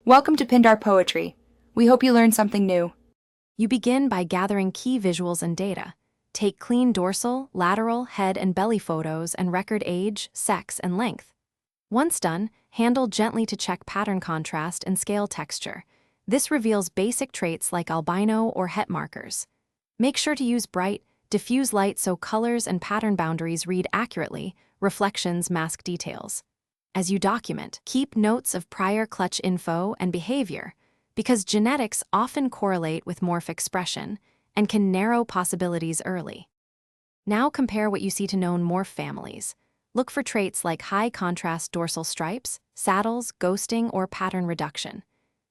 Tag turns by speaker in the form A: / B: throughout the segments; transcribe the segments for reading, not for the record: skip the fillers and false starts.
A: Welcome to Pindar Poetry. We hope you learned something new.
B: You begin by gathering key visuals and data. Take clean dorsal, lateral, head, and belly photos and record age, sex, and length. Once done, handle gently to check pattern contrast and scale texture. This reveals basic traits like albino or het markers. Make sure to use bright, diffuse light so colors and pattern boundaries read accurately, reflections mask details. As you document, keep notes of prior clutch info and behavior, because genetics often correlate with morph expression and can narrow possibilities early. Now compare what you see to known morph families. Look for traits like high contrast dorsal stripes, saddles, ghosting, or pattern reduction.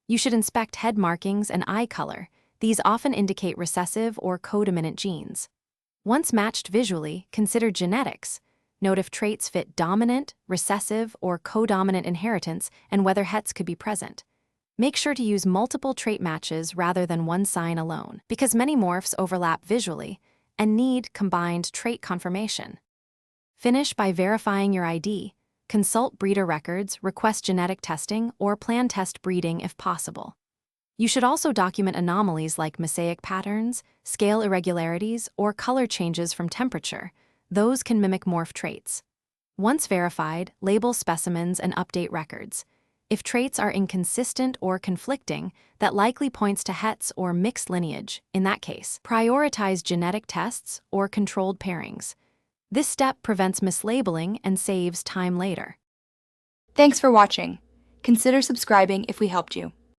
B: You should inspect head markings and eye color. These often indicate recessive or codominant genes. Once matched visually, consider genetics. Note if traits fit dominant, recessive, or codominant inheritance and whether hets could be present. Make sure to use multiple trait matches rather than one sign alone, because many morphs overlap visually and need combined trait confirmation. Finish by verifying your ID. Consult breeder records, request genetic testing, or plan test breeding if possible. You should also document anomalies like mosaic patterns, scale irregularities, or color changes from temperature. Those can mimic morph traits. Once verified, label specimens and update records. If traits are inconsistent or conflicting, that likely points to hets or mixed lineage. In that case, prioritize genetic tests or controlled pairings. This step prevents mislabeling and saves time later.
A: Thanks for watching. Consider subscribing if we helped you.